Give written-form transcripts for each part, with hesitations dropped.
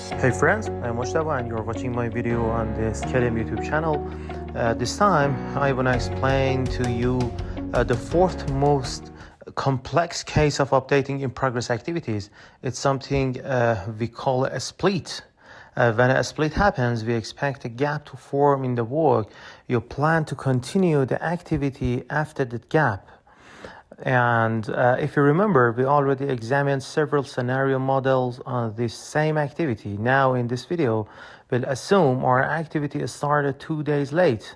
Hey friends, I'm Moshtaba and you're watching my video on the Schedemy YouTube channel. This time I want to explain to you the fourth most complex case of updating in progress activities. It's something we call a split. When a split happens, we expect a gap to form in the work. You plan to continue the activity after that gap. And if you remember, we already examined several scenario models on this same activity. Now in this video, we'll assume our activity started 2 days late,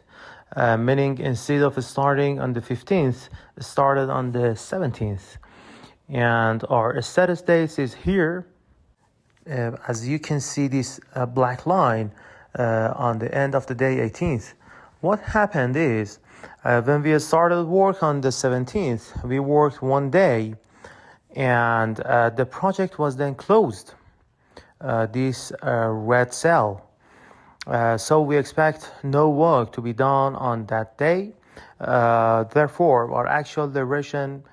meaning instead of starting on the 15th, it started on the 17th. And our status date is here. As you can see this black line on the end of the day 18th. What happened is, when we started work on the 17th, we worked 1 day and the project was then closed, this red cell. So we expect no work to be done on that day. Therefore, our actual duration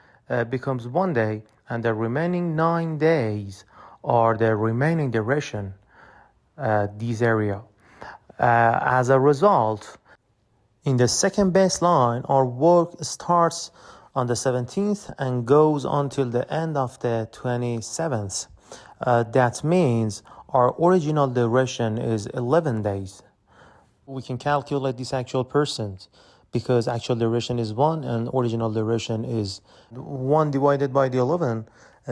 becomes 1 day and the remaining 9 days are the remaining duration, this area. As a result, in the second baseline, our work starts on the 17th and goes until the end of the 27th. That means our original duration is 11 days. We can calculate this actual percent because actual duration is 1 and original duration is 1 divided by the 11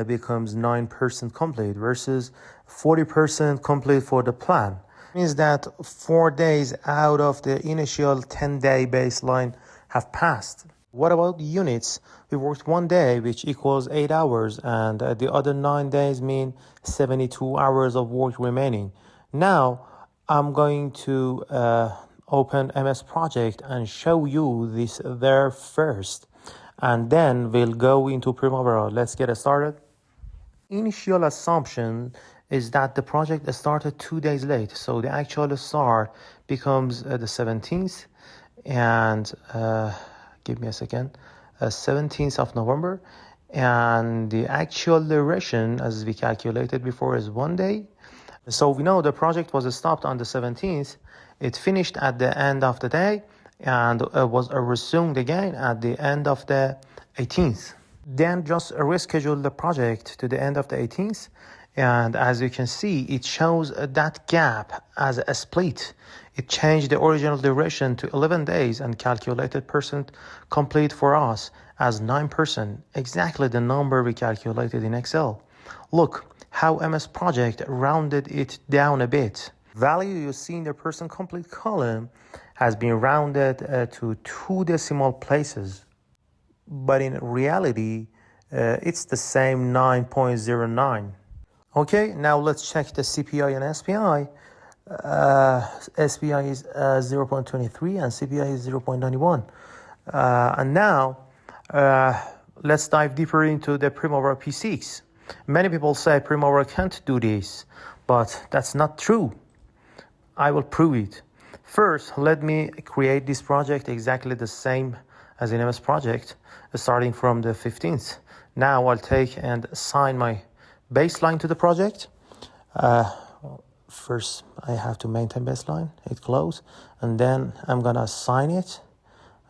becomes 9% complete versus 40% complete for the plan. Means that 4 days out of the initial 10-day baseline have passed. What about units? We worked 1 day, which equals 8 hours, and the other 9 days mean 72 hours of work remaining. Now, I'm going to open MS Project and show you this there first, and then we'll go into Primavera. Let's get started. Initial assumption is that the project started 2 days late. So the actual start becomes the 17th and give me a second, 17th of November. And the actual duration, as we calculated before, is 1 day. So we know the project was stopped on the 17th. It finished at the end of the day and was resumed again at the end of the 18th. Then just reschedule the project to the end of the 18th. And as you can see, it shows that gap as a split. It changed the original duration to 11 days and calculated percent complete for us as 9%, exactly the number we calculated in Excel. Look how MS Project rounded it down a bit. Value you see in the percent complete column has been rounded to 2 decimal places. But in reality, it's the same 9.09. Okay, now let's check the CPI and SPI. SPI is 0.23 and CPI is 0.91. And now, let's dive deeper into the Primavera P6. Many people say Primavera can't do this, but that's not true. I will prove it. First, let me create this project exactly the same as in MS Project, starting from the 15th. Now I'll take and assign my baseline to the project. First, I have to maintain baseline, hit close, and then I'm gonna assign it.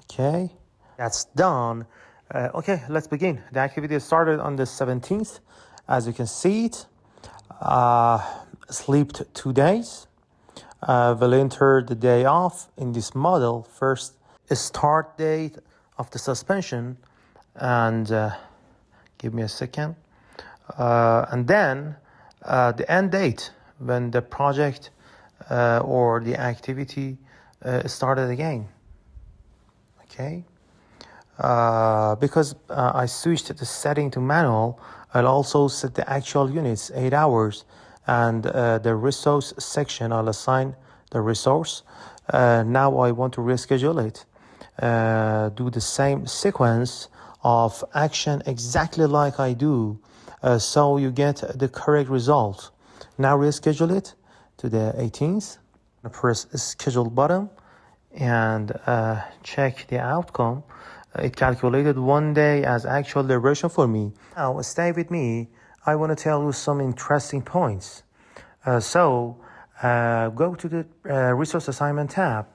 Okay, that's done. Okay, let's begin. The activity started on the 17th. As you can see it, slept 2 days. We'll enter the day off in this model. First, a start date of the suspension, and give me a second. And then the end date when the project or the activity started again. Okay. Because I switched the setting to manual, I'll also set the actual units, 8 hours, and the resource section, I'll assign the resource. Now I want to reschedule it. Do the same sequence of action exactly like I do, so you get the correct result. Now reschedule it to the 18th. Press schedule button and check the outcome. It calculated 1 day as actual duration for me. Now stay with me. I want to tell you some interesting points. Go to the resource assignment tab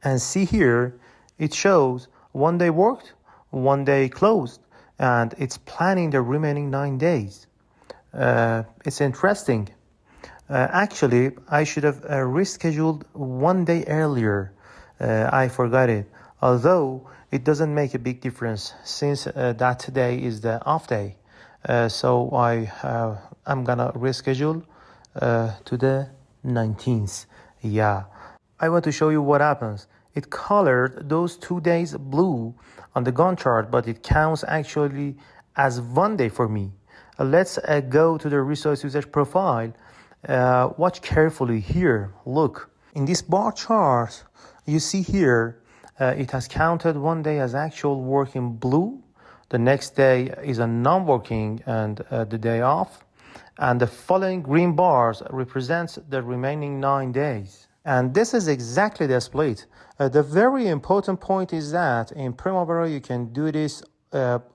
and see here it shows 1 day worked, 1 day closed, and it's planning the remaining 9 days. It's interesting. Actually, I should have rescheduled 1 day earlier. I forgot it. Although it doesn't make a big difference since that today is the off day. So I'm gonna reschedule to the 19th. Yeah. I want to show you what happens. It colored those 2 days blue on the Gantt chart, but it counts actually as 1 day for me. Let's go to the resource usage profile. Watch carefully here. Look, in this bar chart, you see here, it has counted 1 day as actual work in blue. The next day is a non-working and the day off. And the following green bars represents the remaining 9 days. And this is exactly the split. The very important point is that in Primavera, you can do this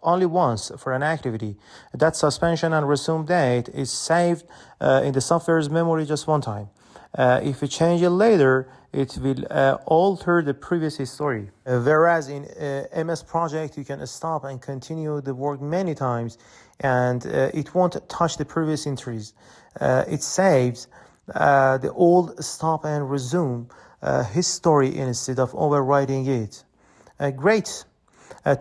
only once for an activity. That suspension and resume date is saved in the software's memory just one time. If you change it later, it will alter the previous history. Whereas in MS Project, you can stop and continue the work many times, and it won't touch the previous entries. It saves the old stop and resume history instead of overwriting it. Great.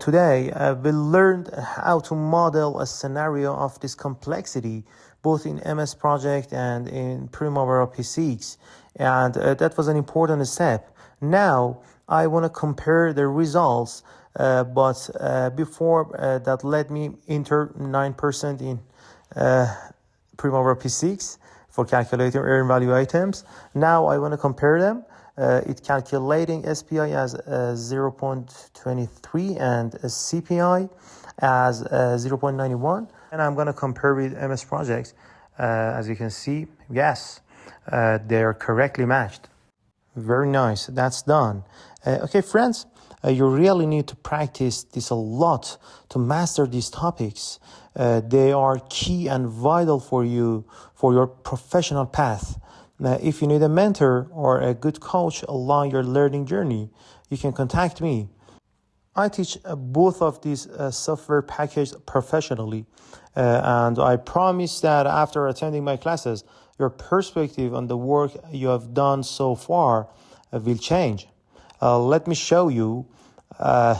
Today, we learned how to model a scenario of this complexity, both in MS Project and in Primavera P6. And that was an important step. Now, I want to compare the results, but before that, let me enter 9% in Primavera P6 for calculating earned value items. Now, I want to compare them. It's calculating SPI as 0.23 and CPI as 0.91. And I'm going to compare with MS Projects. As you can see, yes, they're correctly matched. Very nice. That's done. Okay, friends, you really need to practice this a lot to master these topics. They are key and vital for you, for your professional path. If you need a mentor or a good coach along your learning journey, you can contact me. I teach both of these software packages professionally, and I promise that after attending my classes, your perspective on the work you have done so far will change. Let me show you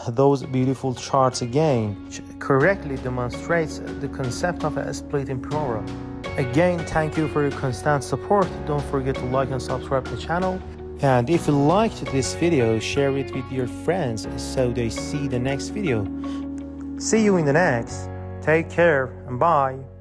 those beautiful charts again, which correctly demonstrates the concept of a split in Primavera. Again, thank you for your constant support. Don't forget to like and subscribe to the channel. And if you liked this video, share it with your friends so they see the next video. See you in the next. Take care and bye.